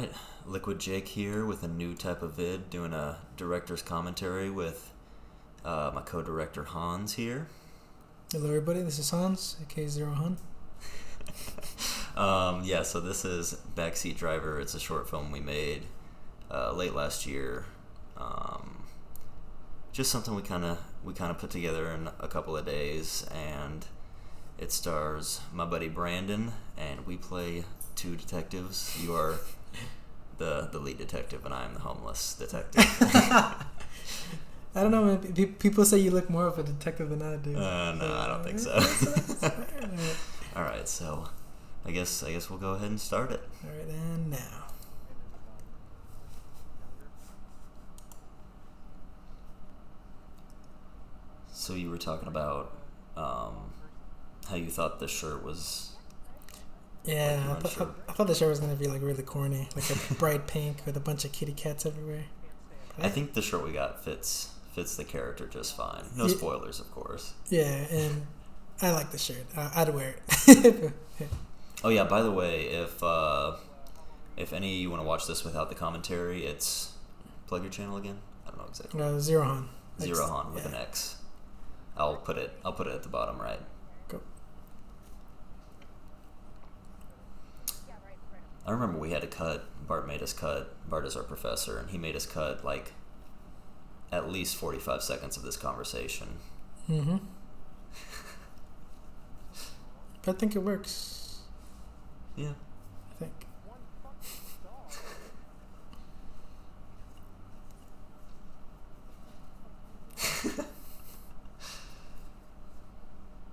Alright, Liquid Jake here with a new type of vid, doing a director's commentary with my co-director Hans here. Hello everybody, this is Hans, aka XeroHan. So this is Backseat Driver. It's a short film we made late last year. Just something we kind of put together in a couple of days, and it stars my buddy Brandon, and we play two detectives. You are the lead detective, and I am the homeless detective. I don't know, man. People say you look more of a detective than I do. No, I don't think so. All right, so I guess we'll go ahead and start it. All right, and now. So you were talking about how you thought the shirt was. Yeah, I thought the shirt was gonna be like really corny, like a bright pink with a bunch of kitty cats everywhere. I think the shirt we got fits the character just fine. No spoilers, of course. Yeah, and I like the shirt. I'd wear it. Oh yeah, by the way, if any of you want to watch this without the commentary, it's plug your channel again. I don't know exactly. XeroHan. XeroHan with an X. I'll put it at the bottom right. Go. I remember we had to cut. Bart made us cut. Bart is our professor, and he made us cut like at least 45 seconds of this conversation. Mm-hmm. But I think it works. Yeah. I think.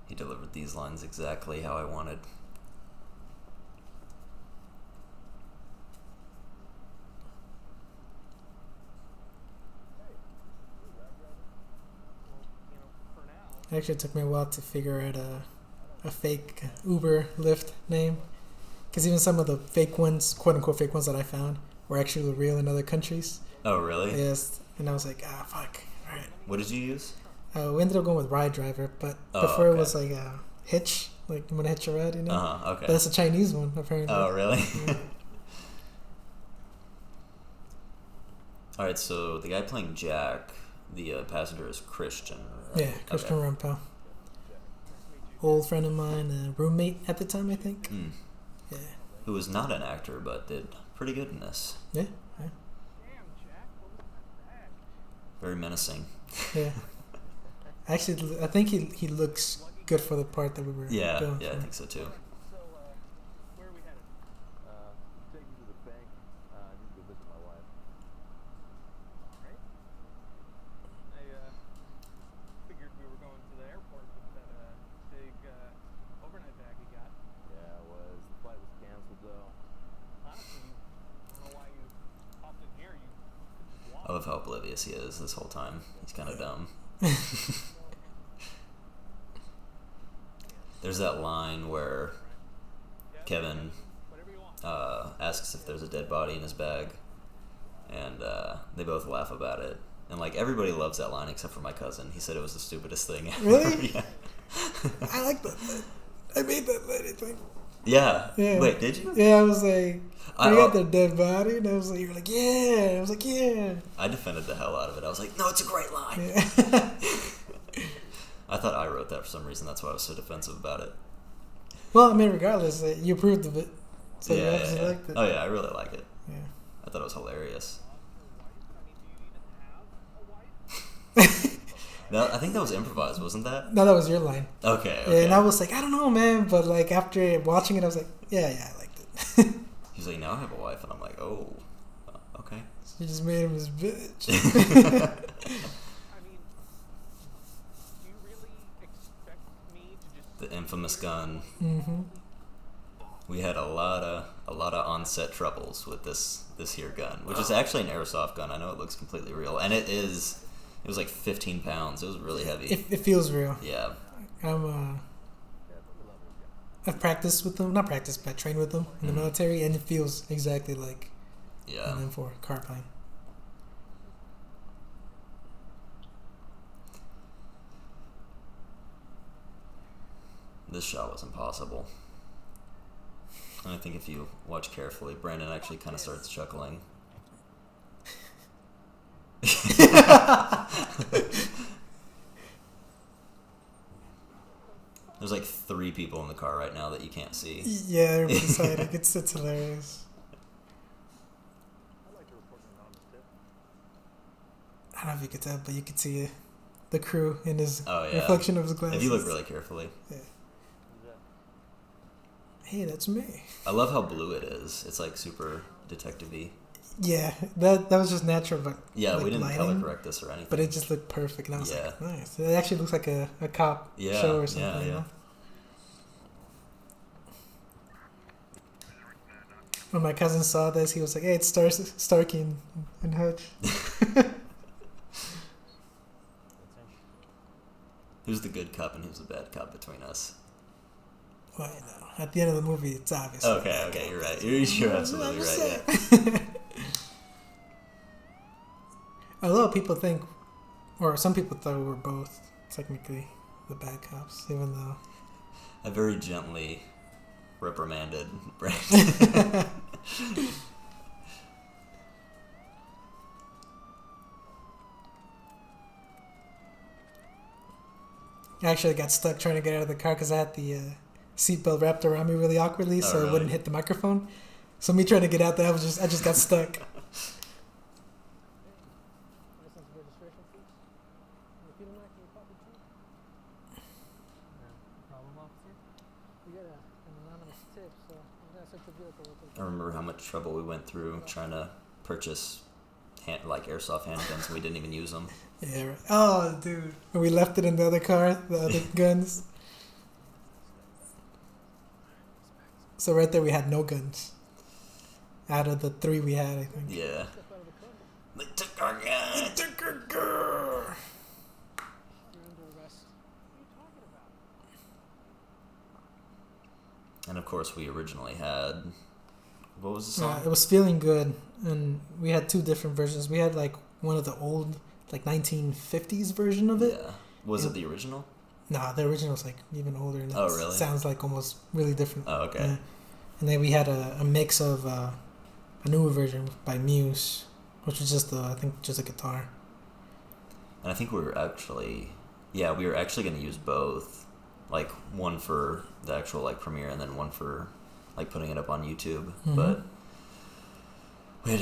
He delivered these lines exactly how I wanted. Actually, it took me a while to figure out a fake Uber Lyft name. Because even some of the fake ones, quote-unquote fake ones that I found, were actually real in other countries. Oh, really? Yes. And I was like, fuck. All right. What did you use? We ended up going with Ride Driver, but before it was like Hitch. Like, you want to hitch a ride, you know? Okay. But that's a Chinese one, apparently. Oh, really? Yeah. All right, so the guy playing Jack, the passenger, is Christian. Right? Yeah, Christian Rumpel. Old friend of mine, roommate at the time, I think. Mm. Yeah. Who was not an actor, but did pretty good in this. Yeah. Very menacing. Yeah. Actually, I think he looks good for the part that we were Yeah, doing. I think so too. Where are we headed? Take you to the bank. I need to visit my wife. Alright. I figured we were going to the airport with that big overnight bag you got. Yeah, it was. The flight was canceled though. Honestly, I don't know why you popped in here. You could walk. I love how oblivious he is this whole time. He's kind of dumb. There's that line where Kevin asks if there's a dead body in his bag, and they both laugh about it. And like everybody loves that line except for my cousin. He said it was the stupidest thing ever. Really? Yeah. I like that. I made that lady thing. Yeah. Yeah. Wait, did you? Yeah, I was like, we got the dead body, and I was like, you're like, yeah. I was like, yeah. I defended the hell out of it. I was like, no, it's a great line. Yeah. I thought I wrote that for some reason. That's why I was so defensive about it. Well, I mean, regardless, you approved of it, so you Yeah. obviously liked it. Oh yeah, I really like it. Yeah. I thought it was hilarious. No, I think that was improvised, wasn't that? No, that was your line. Okay. Yeah, and I was like, I don't know, man, but like after watching it, I was like, yeah, I liked it. He's like, now I have a wife, and I'm like, oh, okay. You just made him his bitch. I mean, do you really expect me to just... The infamous gun. Mm-hmm. We had a lot of on-set troubles with this here gun, which is actually an airsoft gun. I know it looks completely real, and it is. It was like 15 pounds. It was really heavy. It feels real. Yeah. I've practiced with them, not practiced, but I trained with them in the military, and it feels exactly like an M4 car plane. This shot was impossible. And I think if you watch carefully, Brandon actually kind of starts chuckling. There's like 3 people in the car right now that you can't see. Yeah, everybody's hiding. It's hilarious. I'd like to report an anonymous tip. I don't know if you could tell, but you could see the crew in his Oh, yeah. reflection of his glasses. If you look really carefully. Yeah. Who's that? Hey, that's me. I love how blue it is. It's like super detective-y. Yeah, that was just natural, but Yeah, like we didn't lighting, color correct this or anything. but it just looked perfect, and I was Yeah. like, nice. It actually looks like a cop show or something. Yeah, You yeah. know? When my cousin saw this, he was like, "Hey, it's Starkey and Hutch." Who's the good cop and who's the bad cop between us? Well, you know, at the end of the movie, it's obvious. Okay, you're right. You're absolutely right, yeah. A lot of people think, or some people thought we were both technically the bad cops, even though. I very gently reprimanded Brandon. I actually got stuck trying to get out of the car because I had the seatbelt wrapped around me really awkwardly, so really? it wouldn't hit the microphone. So me trying to get out there, I just got stuck. License registration, please. Repeat them back to the copy, please. Problem, officer? We got an anonymous tip, so I'm gonna search your vehicle real quick. I remember how much trouble we went through trying to purchase airsoft handguns and we didn't even use them. Yeah. Right. Oh, dude. And we left it in the other car, the other guns. So right there, we had no guns. Out of the 3 we had, I think. Yeah. Step out of the car. They took our gun. You're under arrest. What are you talking about? And of course, we originally had. What was the song? It was Feeling Good, and we had 2 different versions. We had like one of the old, like 1950s version of it. Yeah. Was it the original? Nah, the original's like even older. And Oh, it really? Sounds like almost really different. Oh, okay. Yeah. And then we had a mix of a newer version by Muse, which was just I think just a guitar. And I think we were actually going to use both, like one for the actual like premiere and then one for like putting it up on YouTube. Mm-hmm. But we had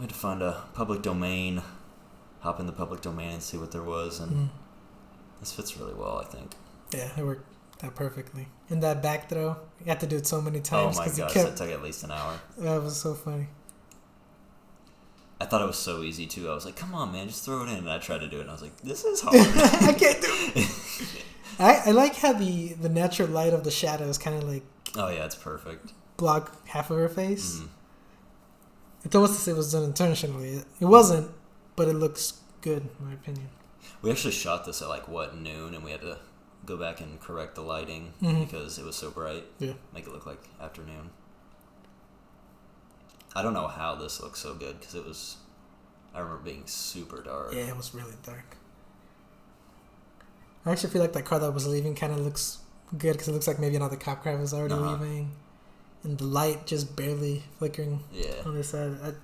to find a public domain, hop in the public domain and see what there was, and this fits really well, I think. Yeah, it worked that perfectly. And that back throw, you had to do it so many times Oh my because gosh, kept. that took at least an hour. That was so funny. I thought it was so easy too. I was like, "Come on, man, just throw it in." And I tried to do it, and I was like, "This is hard." I can't do it. I like how the natural light of the shadows kind of like Oh yeah, it's perfect. block half of her face. Mm. It's almost as if it was done intentionally. It wasn't, but it looks good in my opinion. We actually shot this at like noon, and we had to go back and correct the lighting because it was so bright. Yeah. Make it look like afternoon. I don't know how this looks so good because it was. I remember being super dark. Yeah, it was really dark. I actually feel like that car that was leaving kind of looks good because it looks like maybe another cop car was already leaving, and the light just barely flickering Yeah. on the side. It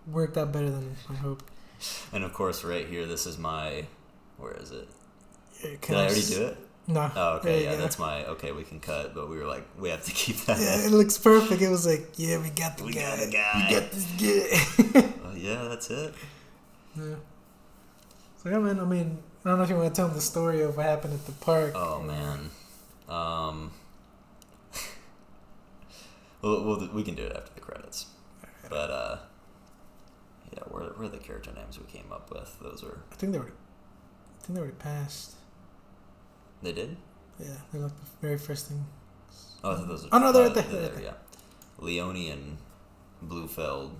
worked out better than I hoped. And of course, right here, this is my. Where is it? It Did I already do it? No. Oh, okay, There you yeah, go. that's my. Okay, we can cut, but we were like, we have to keep that. Yeah, it looks perfect. It was like, yeah, we got the We guy. got the guy. We got this guy. Oh, yeah, that's it. Yeah. So yeah, man. I mean, I don't know if you want to tell them the story of what happened at the park. Oh man. We can do it after the credits. But yeah, where are the character names we came up with? Those were. I think they already passed. They did? Yeah, they're like the very first thing. Oh, I thought those were. Oh, no, they're there. right there. Yeah. Leone and Bluefield,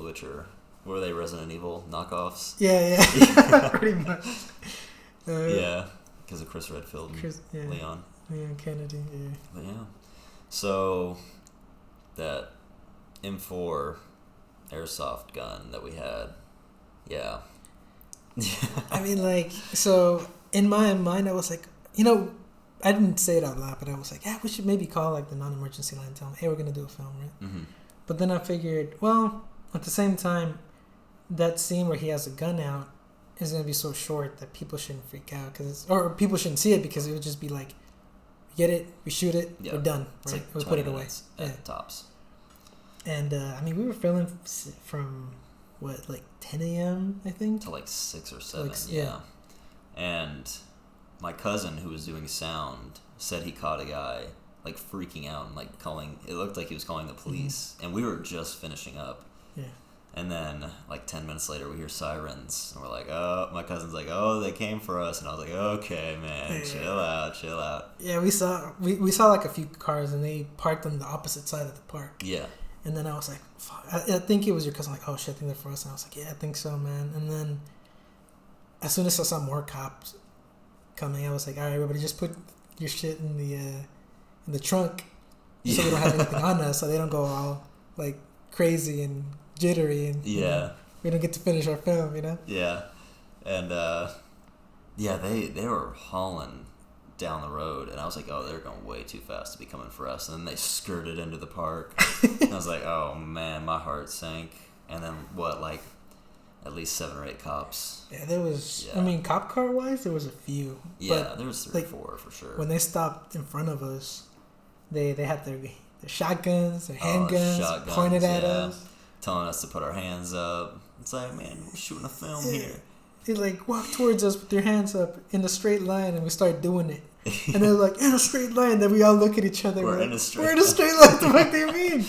which were they Resident Evil knockoffs? Yeah, pretty much. Yeah, because of Chris Redfield and yeah. Leon. Leon Kennedy. Yeah. But yeah, so that M4 airsoft gun that we had, yeah. I mean, like, so in my mind, I was like, I didn't say it out loud, but I was like, yeah, we should maybe call like the non-emergency line and tell them, hey, we're gonna do a film, right? Mm-hmm. But then I figured, well, at the same time, that scene where he has a gun out is gonna be so short that people shouldn't freak out or people shouldn't see it because it would just be like, we get it, we shoot it, we're done, right? Like we put it away. At tops. And I mean, we were filming from like 10 a.m. I think to like 6 or 7. Yeah. And my cousin who was doing sound said he caught a guy like freaking out and like calling. It looked like he was calling the police, and we were just finishing up. Yeah. And then like 10 minutes later, we hear sirens, and we're like, "Oh!" My cousin's like, "Oh, they came for us," and I was like, "Okay, man, chill out." Yeah, we saw like a few cars, and they parked on the opposite side of the park. Yeah. And then I was like, fuck. I think it was your cousin, like, oh shit, I think they're for us. And I was like, yeah, I think so, man. And then as soon as I saw more cops coming, I was like, all right, everybody, just put your shit in the trunk so we don't have anything on us, so they don't go all like crazy and jittery, and you know, we don't get to finish our film, you know? Yeah. And they were hauling down the road, and I was like, oh, they're going way too fast to be coming for us. And then they skirted into the park, and I was like, oh man, my heart sank. And then like at least 7 or 8 cops. Yeah, there was. I mean, cop car wise, there was a few. Yeah, but there was 3 or 4 for sure. When they stopped in front of us, they had their shotguns, their handguns pointed at us, telling us to put our hands up. It's like, man, we're shooting a film here. They like walk towards us with their hands up in a straight line, and we start doing it. And they're like, in a straight line. Then we all look at each other. We're in a straight line. What the fuck do you mean?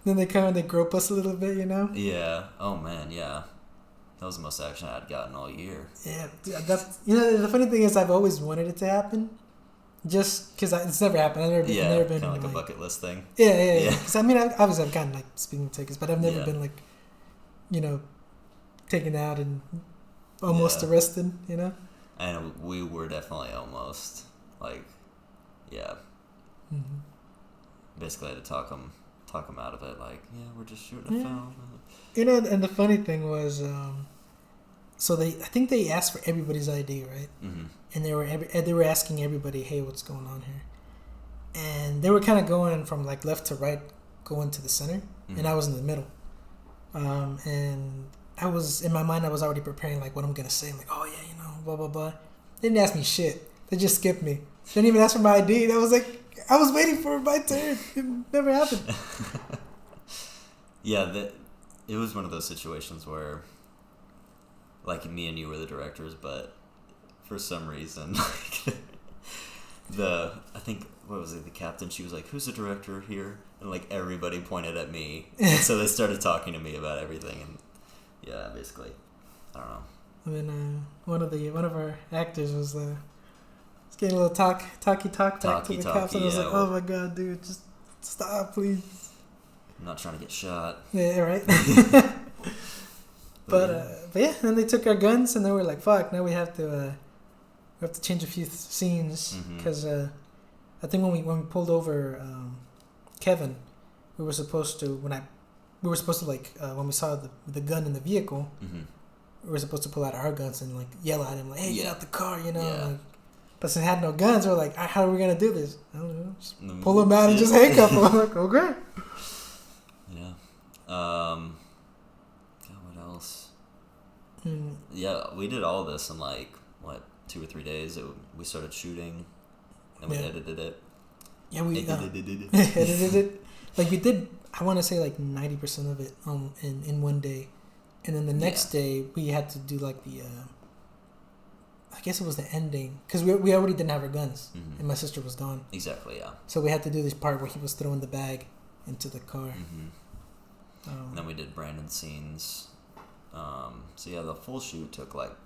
Then they grope us a little bit, you know? Yeah. Oh man, yeah. That was the most action I'd gotten all year. Yeah, that's the funny thing is I've always wanted it to happen, just because it's never happened. I've never been kind of like a bucket list thing. Yeah. Because I mean, obviously I've gotten like speeding tickets, but I've never been like, taken out and almost arrested, you know? And we were definitely almost, like, yeah. Mm-hmm. Basically, I had to talk them out of it. Like, yeah, we're just shooting a film. You know, and the funny thing was, so I think they asked for everybody's ID, right? Mm-hmm. And they were asking everybody, hey, what's going on here? And they were kind of going from like left to right, going to the center, mm-hmm. and I was in the middle. And I was, in my mind, I was already preparing like what I'm gonna say. I'm like, oh yeah, blah blah blah. They didn't ask me shit. They just skipped me. They didn't even ask for my ID. And I was like, I was waiting for my turn. It never happened. Yeah, it was one of those situations where, like, me and you were the directors, but for some reason, like, I think, what was it, the captain, she was like, who's the director here? And, like, everybody pointed at me. And so they started talking to me about everything. And, yeah, basically, I don't know. And then one of our actors was getting a little talky talk back to the cops, and I was like, oh my god, dude, just stop, please. I'm not trying to get shot. Yeah, right. but yeah, then they took our guns, and they were like, fuck, now we have to change a few scenes, because I think when we pulled over Kevin, we were supposed to like when we saw the gun in the vehicle. Mm-hmm. We were supposed to pull out our guns and like yell at him like, "Hey, get out the car!" You know. Yeah. Like, but since we had no guns, we were like, "How are we gonna do this?" I don't know. Just pull them out and just handcuff them. I'm like, okay. Yeah. God, what else? Yeah, we did all this in like 2 or 3 days. We started shooting, and we edited it. Yeah, we edited it. Like we did. I want to say like 90% of it in one day. And then the next day, we had to do like I guess it was the ending. Because we already didn't have our guns. Mm-hmm. And my sister was gone. Exactly, yeah. So we had to do this part where he was throwing the bag into the car. Mm-hmm. And then we did Brandon's scenes. So yeah, the full shoot took like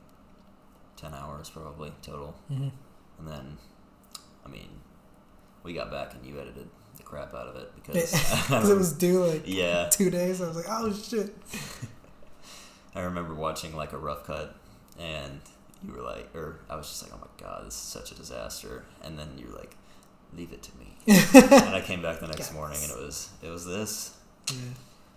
10 hours probably total. Mm-hmm. And then, I mean, we got back and you edited the crap out of it. Because it was due like 2 days. I was like, oh shit. I remember watching like a rough cut, and you were like, or I was just like, oh my god, this is such a disaster. And then you were like, leave it to me. And I came back the next morning, and it was this. Yeah.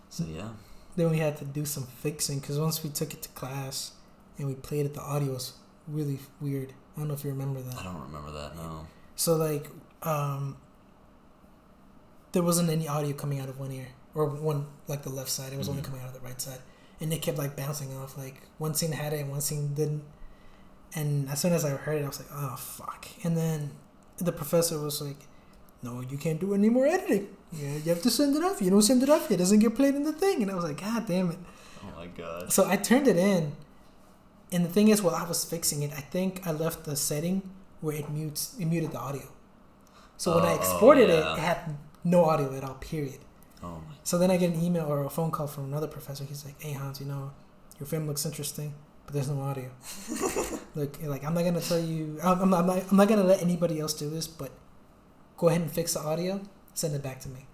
So yeah. Then we had to do some fixing, because once we took it to class and we played it, the audio was really weird. I don't know if you remember that. I don't remember that. No. So like, there wasn't any audio coming out of one ear or one like the left side. It was only coming out of the right side, and it kept like bouncing off. Like one scene had it and one scene didn't. And as soon as I heard it, I was like, oh fuck. And then the professor was like, no, you can't do any more editing. Yeah, you have to send it off. You don't send it off, it doesn't get played in the thing. And I was like, God damn it. Oh my god. So I turned it in, and the thing is, while I was fixing it, I think I left the setting where it muted the audio. So when I exported it had no audio at all, period. Oh my. So then I get an email or a phone call from another professor. He's like, hey Hans, you know, your film looks interesting, but there's no audio. Look, like I'm not gonna tell you, I'm not gonna let anybody else do this, but go ahead and fix the audio, send it back to me.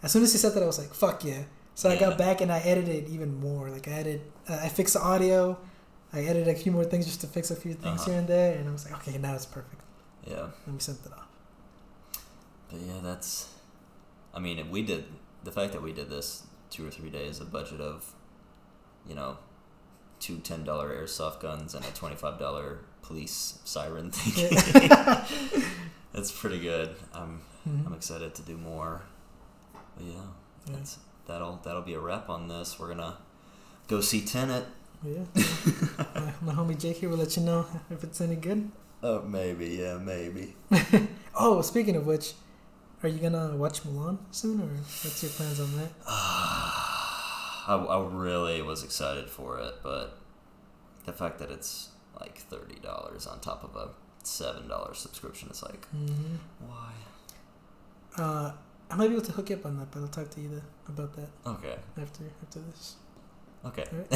As soon as he said that, I was like, fuck yeah. So I got back and I edited even more. Like I fixed the audio, I edited a few more things just to fix a few things here and there, and I was like, okay, now it's perfect. Yeah. And we sent it off. But yeah, I mean, the fact that we did this 2 or 3 days, a budget of, you know, 2 $10 airsoft guns and a $25 police siren thing. That's pretty good. I'm excited to do more. But yeah, that'll be a wrap on this. We're gonna go see Tenet. Yeah. My homie Jake here will let you know if it's any good. Oh, maybe. Yeah, maybe. Oh, speaking of which, are you gonna watch Mulan soon, or what's your plans on that? I really was excited for it, but the fact that it's like $30 on top of a $7 subscription is like, why? I might be able to hook you up on that, but I'll talk to you about that. Okay. After this. Okay. All right.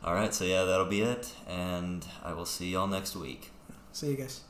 All right. So yeah, that'll be it, and I will see y'all next week. See you guys.